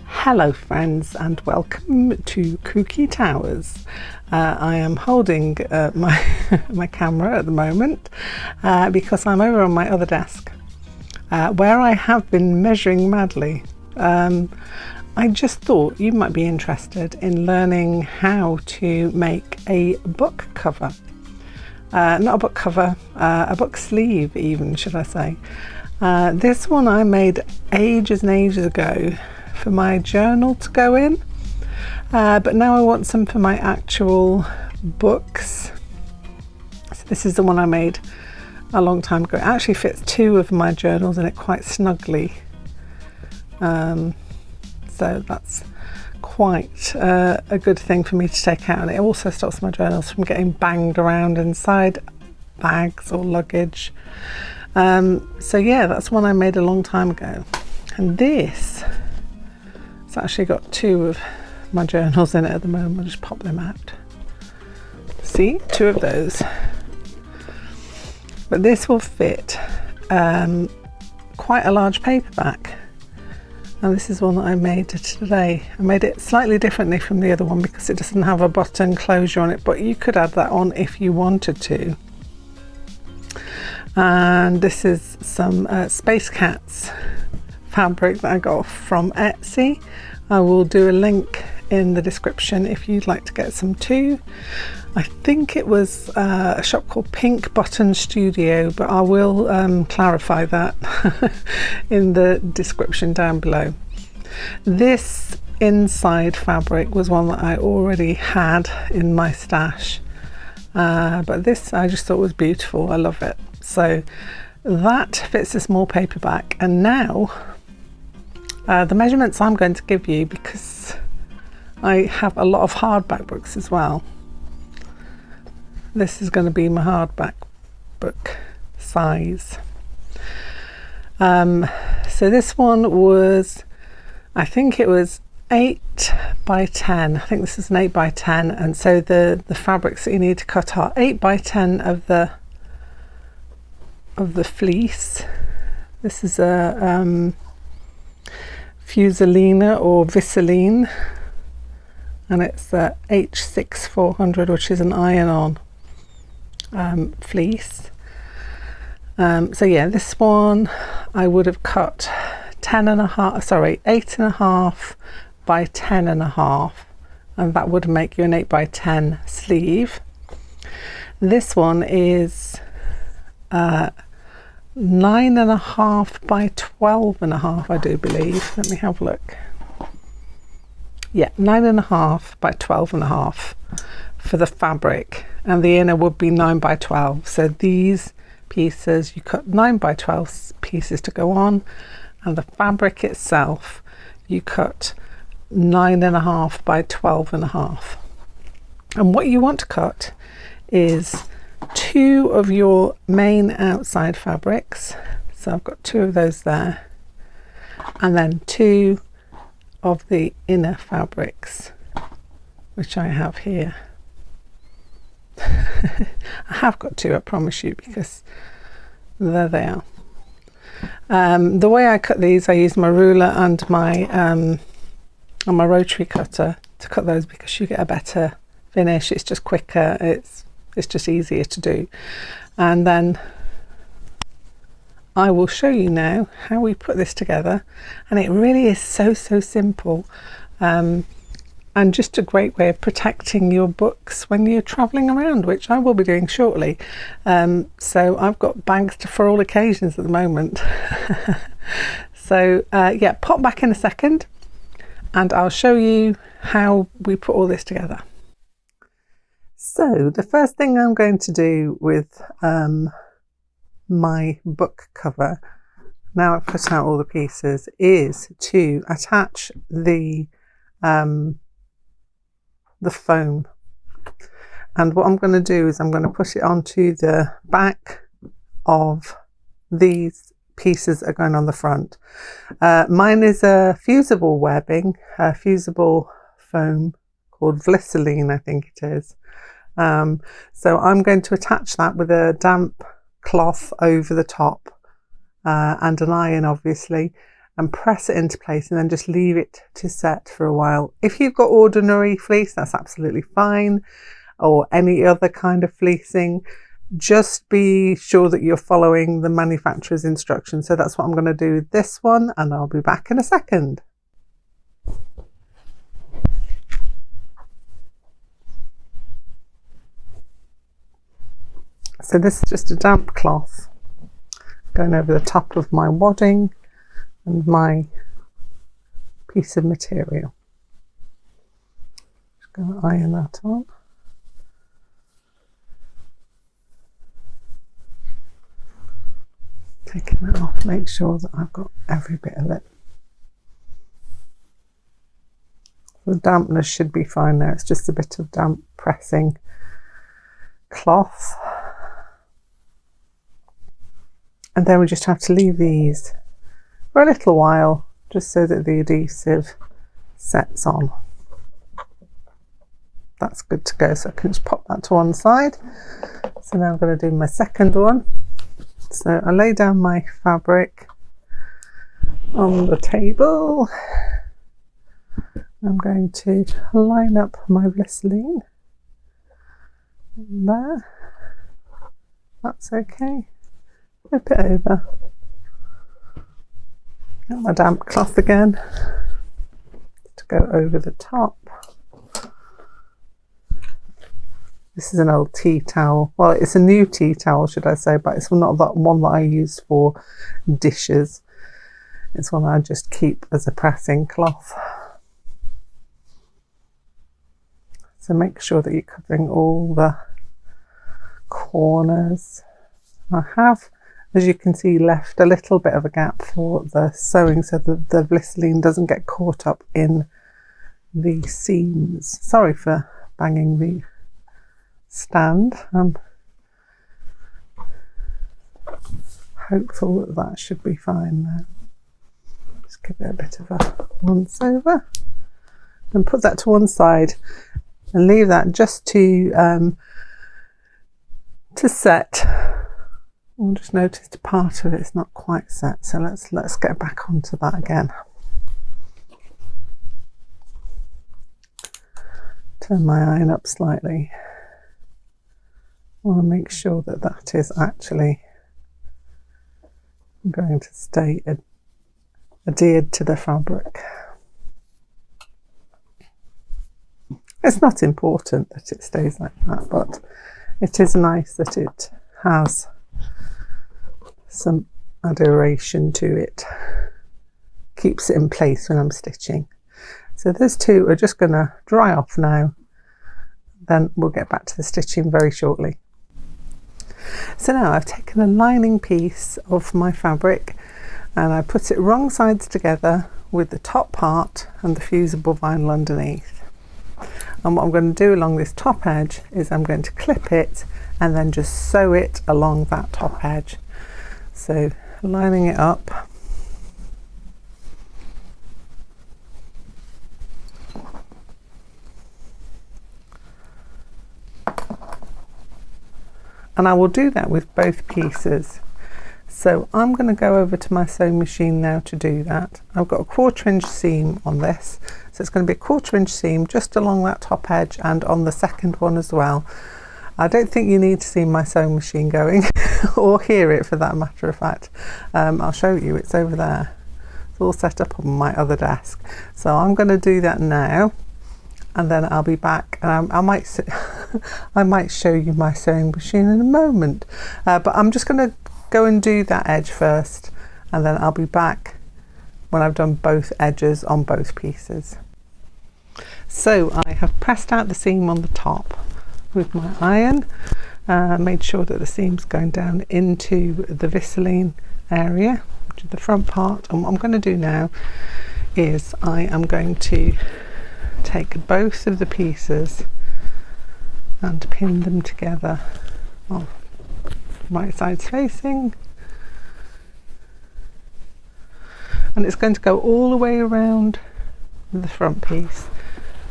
Hello friends, and welcome to Kooky Towers. I am holding my camera at the moment because I'm over on my other desk where I have been measuring madly. I just thought you might be interested in learning how to make a book cover. Not a book cover, a book sleeve even, should I say. This one I made ages and ages ago for my journal to go in, but now I want some for my actual books. So this is the one I made a long time ago. It actually fits two of my journals in it quite snugly, so that's quite a good thing for me to take out, and it also stops my journals from getting banged around inside bags or luggage. So yeah, that's one I made a long time ago, and this, it's actually got two of my journals in it at the moment. I'll just pop them out. See, two of those. But this will fit quite a large paperback. And this is one that I made today. I made it slightly differently from the other one because it doesn't have a button closure on it, but you could add that on if you wanted to. And this is some Space Cats fabric that I got from Etsy. I will do a link in the description if you'd like to get some too. I think it was a shop called Pink Button Studio, but I will clarify that in the description down below. This inside fabric was one that I already had in my stash, but this I just thought was beautiful. I love it. So that fits a small paperback, and now the measurements I'm going to give you, because I have a lot of hardback books as well. This is going to be my hardback book size. So this one was, I think it was 8 by 10. I think this is an 8 by 10, and so the fabrics that you need to cut are 8 by 10 of the fleece. This is a fusilina or visaline, and it's the H6400, which is an iron-on fleece. So yeah, this one I would have cut 8.5 by 10.5, and that would make you an 8 by 10 sleeve. This one is 9.5 by 12.5, I do believe. Let me have a look. Yeah, 9.5 by 12.5 for the fabric, and the inner would be 9 by 12. So these pieces, you cut 9 by 12 pieces to go on, and the fabric itself you cut 9.5 by 12.5. And what you want to cut is two of your main outside fabrics. So I've got two of those there, and then two of the inner fabrics, which I have here. I have got two, I promise you, because there they are. The way I cut these, I use my ruler and my rotary cutter to cut those, because you get a better finish. It's just quicker, it's just easier to do. And then I will show you now how we put this together, and it really is so simple, and just a great way of protecting your books when you're traveling around, which I will be doing shortly. So I've got bags for all occasions at the moment. So yeah, pop back in a second and I'll show you how we put all this together. So the first thing I'm going to do with my book cover, now I've cut out all the pieces, is to attach the foam. And what I'm going to do is I'm going to put it onto the back of these pieces that are going on the front. Mine is a fusible webbing, a fusible foam called Vlisaline, I think it is. So I'm going to attach that with a damp cloth over the top, and an iron obviously, and press it into place and then just leave it to set for a while. If you've got ordinary fleece, that's absolutely fine, or any other kind of fleecing. Just be sure that you're following the manufacturer's instructions. So that's what I'm going to do with this one, and I'll be back in a second. So this is just a damp cloth going over the top of my wadding and my piece of material. Just going to iron that on. Taking that off, make sure that I've got every bit of it. The dampness should be fine now, it's just a bit of damp pressing cloth. And then we just have to leave these for a little while, just so that the adhesive sets on. That's good to go, so I can just pop that to one side. So now I'm going to do my second one. So I lay down my fabric on the table. I'm going to line up my Vaseline there. That's okay. Flip it over. Get my damp cloth again to go over the top. This is an old tea towel. Well, it's a new tea towel, should I say, but it's not that one that I use for dishes. It's one I just keep as a pressing cloth. So make sure that you're covering all the corners. I have, as you can see, left a little bit of a gap for the sewing so that the Vaseline doesn't get caught up in the seams. Sorry for banging the stand. I'm hopeful that that should be fine now. Just give it a bit of a once over and put that to one side and leave that just to set. I'll just notice part of it's not quite set, so let's get back onto that again. Turn my iron up slightly. I want to make sure that that is actually going to stay adhered to the fabric. It's not important that it stays like that, but it is nice that it has some adoration to it. Keeps it in place when I'm stitching. So those two are just going to dry off now, then we'll get back to the stitching very shortly. So now I've taken a lining piece of my fabric and I put it wrong sides together with the top part and the fusible vinyl underneath. And what I'm going to do along this top edge is I'm going to clip it and then just sew it along that top edge. So lining it up. And I will do that with both pieces. So I'm going to go over to my sewing machine now to do that. I've got a 1/4 inch seam on this, so it's going to be a 1/4 inch seam just along that top edge and on the second one as well. I don't think you need to see my sewing machine going or hear it for that matter of fact. I'll show you, it's over there. It's all set up on my other desk. So I'm going to do that now and then I'll be back, and I might show you my sewing machine in a moment, but I'm just going to go and do that edge first and then I'll be back when I've done both edges on both pieces. So I have pressed out the seam on the top with my iron, made sure that the seam's going down into the Vaseline area, which is the front part, and what I'm going to do now is I am going to take both of the pieces and pin them together. Right sides facing, and it's going to go all the way around the front piece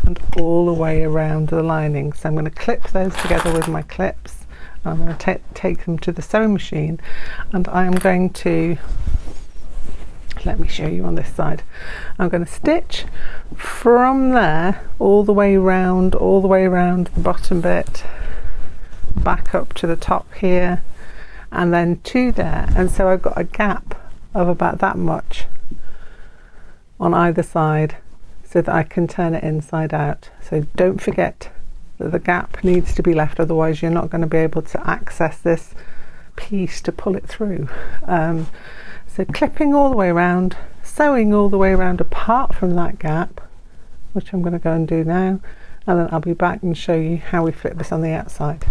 and all the way around the lining. So I'm going to clip those together with my clips I'm going to take them to the sewing machine, and I am going to, let me show you on this side. I'm going to stitch from there all the way around the bottom bit, back up to the top here, and then to there. And so I've got a gap of about that much on either side so that I can turn it inside out. So don't forget that the gap needs to be left, otherwise you're not going to be able to access this piece to pull it through. So clipping all the way around, sewing all the way around apart from that gap, which I'm going to go and do now, and then I'll be back and show you how we flip this on the outside.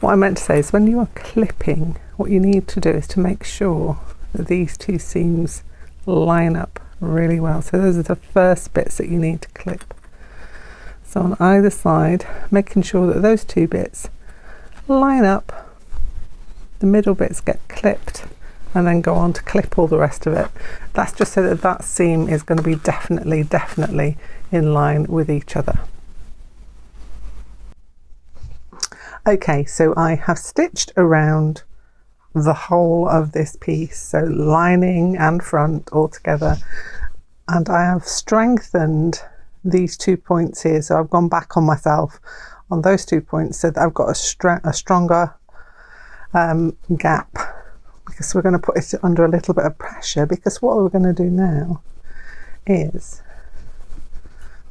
What I meant to say is, when you are clipping, what you need to do is to make sure that these two seams line up really well. So those are the first bits that you need to clip. So on either side, making sure that those two bits line up, the middle bits get clipped, and then go on to clip all the rest of it. That's just so that that seam is going to be definitely in line with each other. Okay, so I have stitched around the whole of this piece, so lining and front all together, and I have strengthened these 2 points here. So I've gone back on myself on those 2 points so that I've got a stronger gap, because we're going to put it under a little bit of pressure, because what we're going to do now is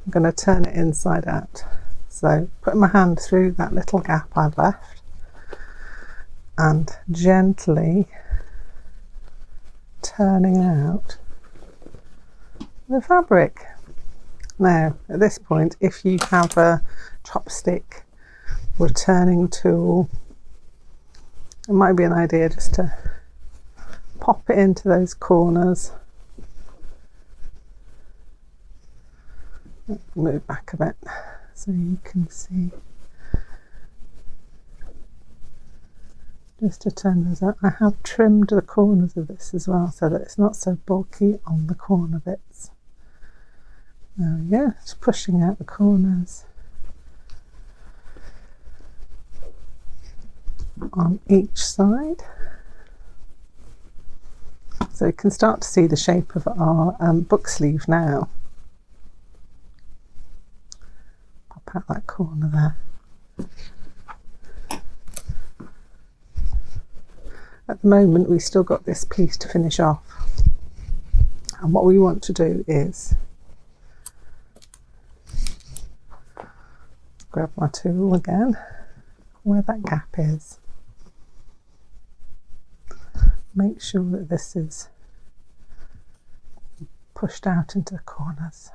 I'm going to turn it inside out. So putting my hand through that little gap I've left and gently turning out the fabric. Now at this point, if you have a chopstick or a turning tool, it might be an idea just to pop it into those corners. Move back a bit so you can see. Just to turn those out. I have trimmed the corners of this as well so that it's not so bulky on the corner bits. There we go, just pushing out the corners on each side. So you can start to see the shape of our book sleeve now. Pop out that corner there. At the moment we've still got this piece to finish off, and what we want to do is grab my tool again, where that gap is, make sure that this is pushed out into the corners.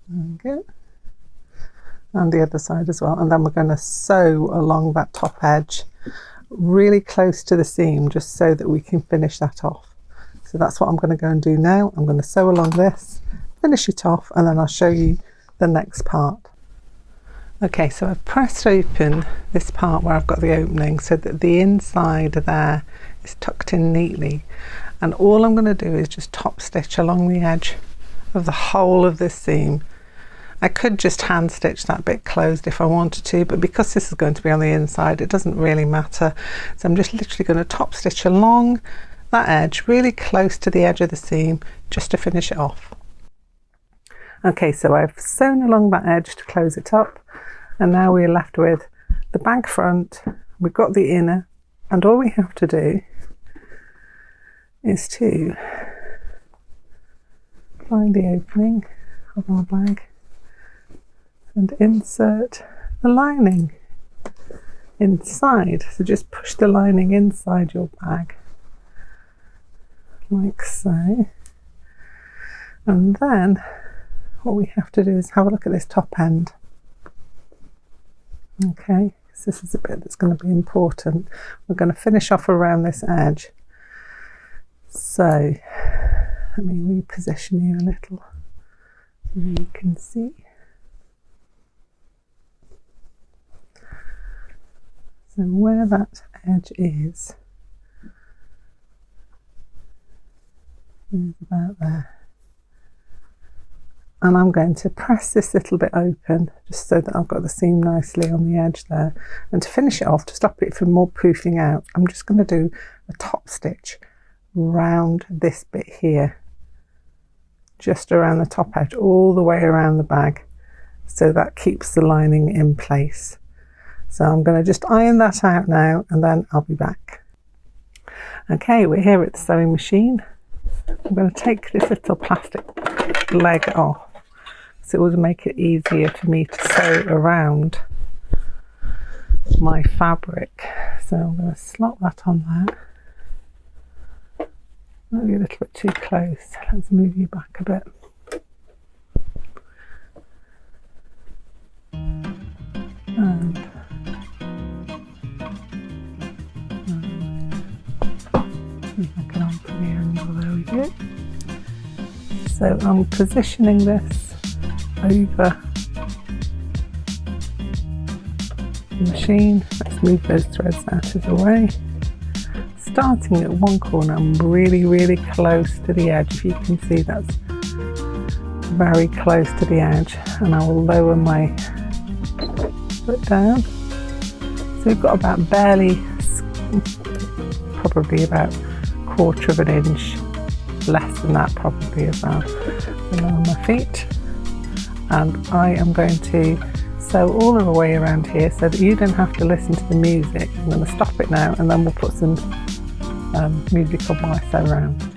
There we go. And the other side as well, and then we're going to sew along that top edge really close to the seam, just so that we can finish that off. So that's what I'm going to go and do now. I'm going to sew along this, finish it off, and then I'll show you the next part. Okay, so I've pressed open this part where I've got the opening so that the inside there is tucked in neatly, and all I'm going to do is just top stitch along the edge of the whole of this seam. I could just hand stitch that bit closed if I wanted to, but because this is going to be on the inside, it doesn't really matter. So I'm just literally going to top stitch along that edge really close to the edge of the seam just to finish it off. Okay, so I've sewn along that edge to close it up, and now we're left with the bag front. We've got the inner, and all we have to do is to find the opening of our bag and insert the lining inside. So just push the lining inside your bag like so, and then what we have to do is have a look at this top end. Okay, so this is a bit that's going to be important. We're going to finish off around this edge, so let me reposition you a little so you can see. So where that edge is about there. and I'm going to press this little bit open just so that I've got the seam nicely on the edge there. And to finish it off, to stop it from more poofing out, I'm just going to do a top stitch round this bit here, just around the top edge, all the way around the bag, so that keeps the lining in place. So I'm going to just iron that out now, and then I'll be back. Okay, we're here at the sewing machine. I'm going to take this little plastic leg off so it will make it easier for me to sew around my fabric. So I'm going to slot that on there. Maybe a little bit too close. Let's move you back a bit. And back on to the angle, there we go. So I'm positioning this over the machine. Let's move those threads out of the way. Starting at one corner, I'm really close to the edge. If you can see, that's very close to the edge, and I will lower my foot down. So we've got about probably about 1/4 of an inch, less than that probably as well, on my feet. And I am going to sew all of the way around here so that you don't have to listen to the music. I'm going to stop it now, and then we'll put some music on while I sew around.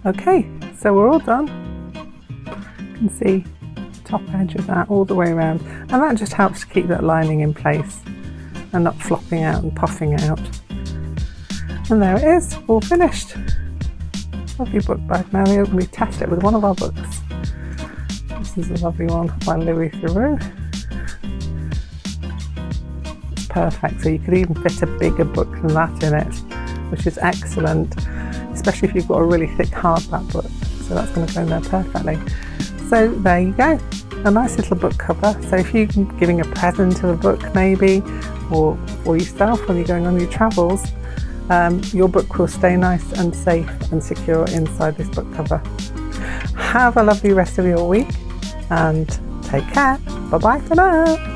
Okay, so we're all done. You can see the top edge of that all the way around, and that just helps to keep that lining in place and not flopping out and puffing out. And there it is, all finished. Lovely book bag. Now we test it with one of our books. This is a lovely one by Louis Theroux. It's perfect, so you could even fit a bigger book than that in it, which is excellent, especially if you've got a really thick hardback book. So that's going to go in there perfectly. So there you go, a nice little book cover. So if you're giving a present of a book maybe, or for yourself when you're going on your travels, your book will stay nice and safe and secure inside this book cover. Have a lovely rest of your week and take care. Bye bye for now.